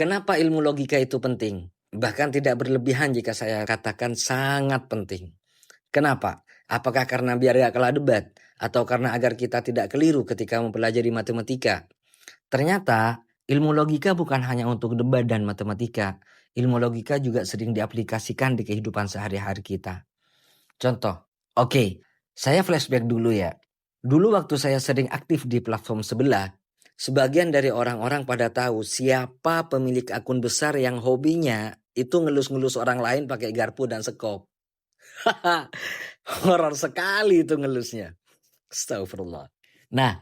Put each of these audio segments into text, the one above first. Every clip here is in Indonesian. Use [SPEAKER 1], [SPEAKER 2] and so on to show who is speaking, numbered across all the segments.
[SPEAKER 1] Kenapa ilmu logika itu penting? Bahkan tidak berlebihan jika saya katakan sangat penting. Kenapa? Apakah karena biar gak kalah debat? Atau karena agar kita tidak keliru ketika mempelajari matematika? Ternyata ilmu logika bukan hanya untuk debat dan matematika. Ilmu logika juga sering diaplikasikan di kehidupan sehari-hari kita. Contoh, oke, saya flashback dulu ya. Dulu waktu saya sering aktif di platform sebelah, sebagian dari orang-orang pada tahu siapa pemilik akun besar yang hobinya itu ngelus-ngelus orang lain pakai garpu dan sekop. Horor sekali itu ngelusnya. Astagfirullah. Nah,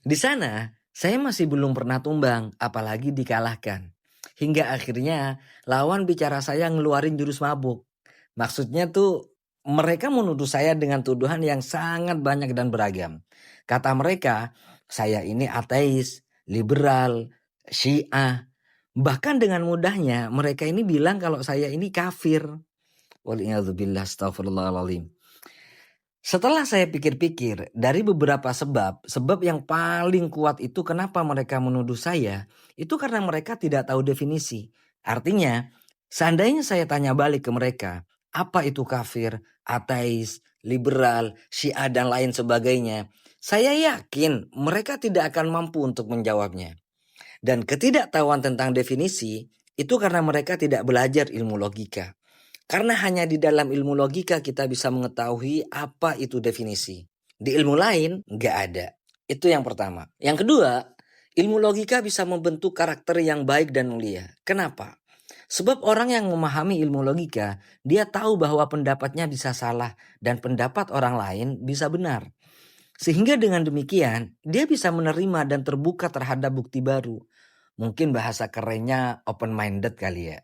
[SPEAKER 1] di sana saya masih belum pernah tumbang, apalagi dikalahkan. Hingga akhirnya lawan bicara saya ngeluarin jurus mabuk. Maksudnya tuh mereka menuduh saya dengan tuduhan yang sangat banyak dan beragam. Kata mereka, saya ini ateis, liberal, Syiah. Bahkan dengan mudahnya mereka ini bilang kalau saya ini kafir. Waliyadzubillah, astagfirullahaladzim. Setelah saya pikir-pikir, dari beberapa sebab yang paling kuat itu kenapa mereka menuduh saya, itu karena mereka tidak tahu definisi. Artinya, seandainya saya tanya balik ke mereka, apa itu kafir, ateis, liberal, Syiah dan lain sebagainya, saya yakin mereka tidak akan mampu untuk menjawabnya. Dan ketidaktahuan tentang definisi, itu karena mereka tidak belajar ilmu logika. Karena hanya di dalam ilmu logika kita bisa mengetahui apa itu definisi. Di ilmu lain nggak ada. Itu yang pertama. Yang kedua, ilmu logika bisa membentuk karakter yang baik dan mulia. Kenapa? Sebab orang yang memahami ilmu logika, dia tahu bahwa pendapatnya bisa salah dan pendapat orang lain bisa benar. Sehingga dengan demikian, dia bisa menerima dan terbuka terhadap bukti baru. Mungkin bahasa kerennya open-minded kali ya.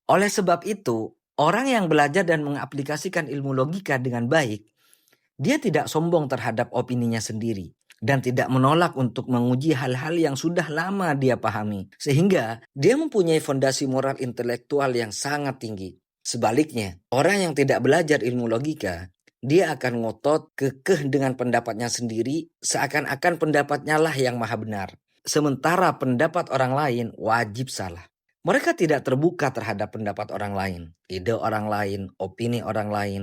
[SPEAKER 1] Oleh sebab itu, orang yang belajar dan mengaplikasikan ilmu logika dengan baik, dia tidak sombong terhadap opininya sendiri dan tidak menolak untuk menguji hal-hal yang sudah lama dia pahami. Sehingga dia mempunyai fondasi moral intelektual yang sangat tinggi. Sebaliknya, orang yang tidak belajar ilmu logika, dia akan ngotot kekeh dengan pendapatnya sendiri seakan-akan pendapatnya lah yang maha benar. Sementara pendapat orang lain wajib salah. Mereka tidak terbuka terhadap pendapat orang lain, ide orang lain, opini orang lain,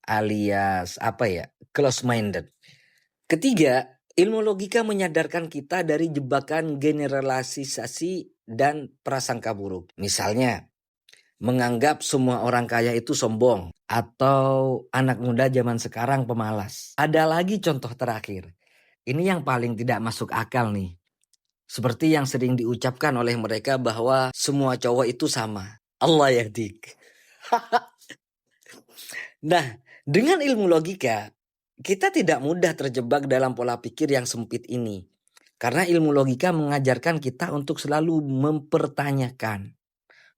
[SPEAKER 1] alias close-minded. Ketiga, ilmu logika menyadarkan kita dari jebakan generalisasi dan prasangka buruk. Misalnya, menganggap semua orang kaya itu sombong atau anak muda zaman sekarang pemalas. Ada lagi contoh terakhir. Ini yang paling tidak masuk akal nih. Seperti yang sering diucapkan oleh mereka bahwa semua cowok itu sama. Allah yahdik. Nah, dengan ilmu logika, kita tidak mudah terjebak dalam pola pikir yang sempit ini. Karena ilmu logika mengajarkan kita untuk selalu mempertanyakan,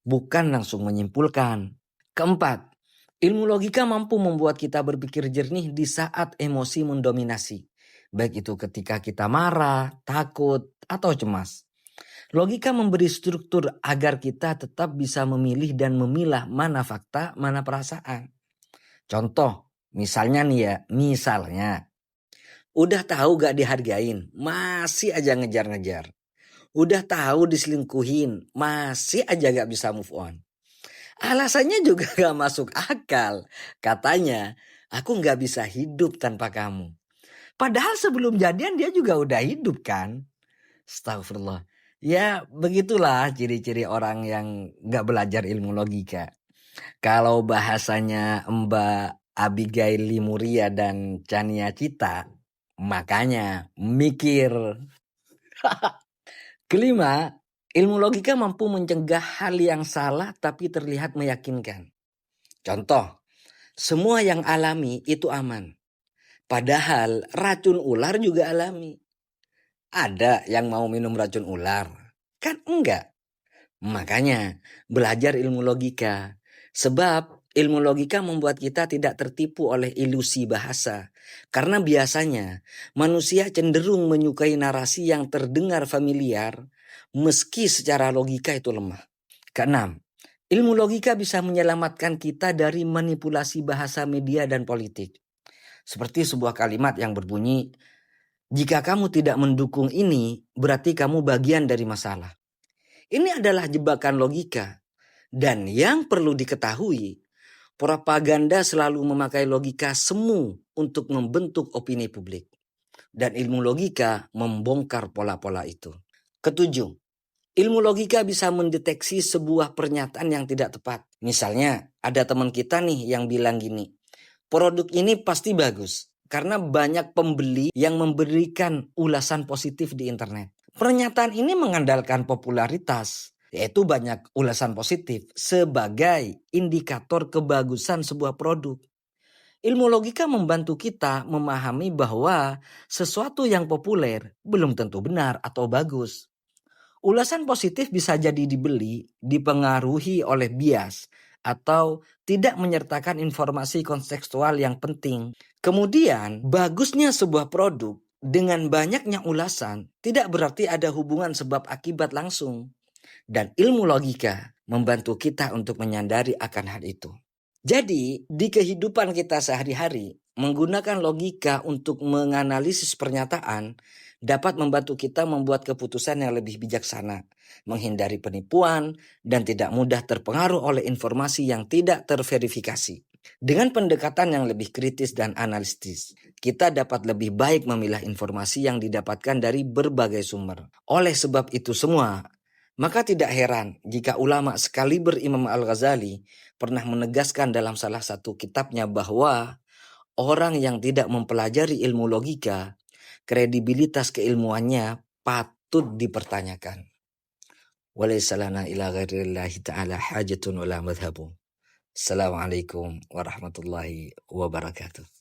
[SPEAKER 1] bukan langsung menyimpulkan. Keempat, ilmu logika mampu membuat kita berpikir jernih di saat emosi mendominasi. Baik itu ketika kita marah, takut, atau cemas. Logika memberi struktur agar kita tetap bisa memilih dan memilah mana fakta, mana perasaan. Contoh, misalnya nih ya, udah tahu gak dihargain, masih aja ngejar-ngejar. Udah tahu diselingkuhin, masih aja gak bisa move on. Alasannya juga gak masuk akal. Katanya, aku gak bisa hidup tanpa kamu. Padahal sebelum jadian dia juga udah hidup kan. Astagfirullah. Ya begitulah ciri-ciri orang yang gak belajar ilmu logika. Kalau bahasanya Mbak Abigail Limuria dan Chania Cita, makanya mikir. Kelima, ilmu logika mampu mencegah hal yang salah tapi terlihat meyakinkan. Contoh, semua yang alami itu aman. Padahal racun ular juga alami. Ada yang mau minum racun ular? Kan enggak. Makanya belajar ilmu logika. Sebab ilmu logika membuat kita tidak tertipu oleh ilusi bahasa. Karena biasanya manusia cenderung menyukai narasi yang terdengar familiar meski secara logika itu lemah. Keenam, ilmu logika bisa menyelamatkan kita dari manipulasi bahasa media dan politik. Seperti sebuah kalimat yang berbunyi, jika kamu tidak mendukung ini, berarti kamu bagian dari masalah. Ini adalah jebakan logika. Dan yang perlu diketahui, propaganda selalu memakai logika semu untuk membentuk opini publik. Dan ilmu logika membongkar pola-pola itu. Ketujuh, ilmu logika bisa mendeteksi sebuah pernyataan yang tidak tepat. Misalnya, ada teman kita nih yang bilang gini, produk ini pasti bagus karena banyak pembeli yang memberikan ulasan positif di internet. Pernyataan ini mengandalkan popularitas, yaitu banyak ulasan positif sebagai indikator kebagusan sebuah produk. Ilmu logika membantu kita memahami bahwa sesuatu yang populer belum tentu benar atau bagus. Ulasan positif bisa jadi dibeli, dipengaruhi oleh bias, atau tidak menyertakan informasi kontekstual yang penting. Kemudian, bagusnya sebuah produk dengan banyaknya ulasan tidak berarti ada hubungan sebab akibat langsung. Dan ilmu logika membantu kita untuk menyadari akan hal itu. Jadi, di kehidupan kita sehari-hari, menggunakan logika untuk menganalisis pernyataan dapat membantu kita membuat keputusan yang lebih bijaksana, menghindari penipuan, dan tidak mudah terpengaruh oleh informasi yang tidak terverifikasi. Dengan pendekatan yang lebih kritis dan analitis, kita dapat lebih baik memilah informasi yang didapatkan dari berbagai sumber. Oleh sebab itu semua, maka tidak heran jika ulama sekaliber Imam Al-Ghazali pernah menegaskan dalam salah satu kitabnya bahwa orang yang tidak mempelajari ilmu logika, kredibilitas keilmuannya patut dipertanyakan. Walaysa lana ila ghairillahi ta'ala hajatun wala madhhabu. Assalamualaikum warahmatullahi wabarakatuh.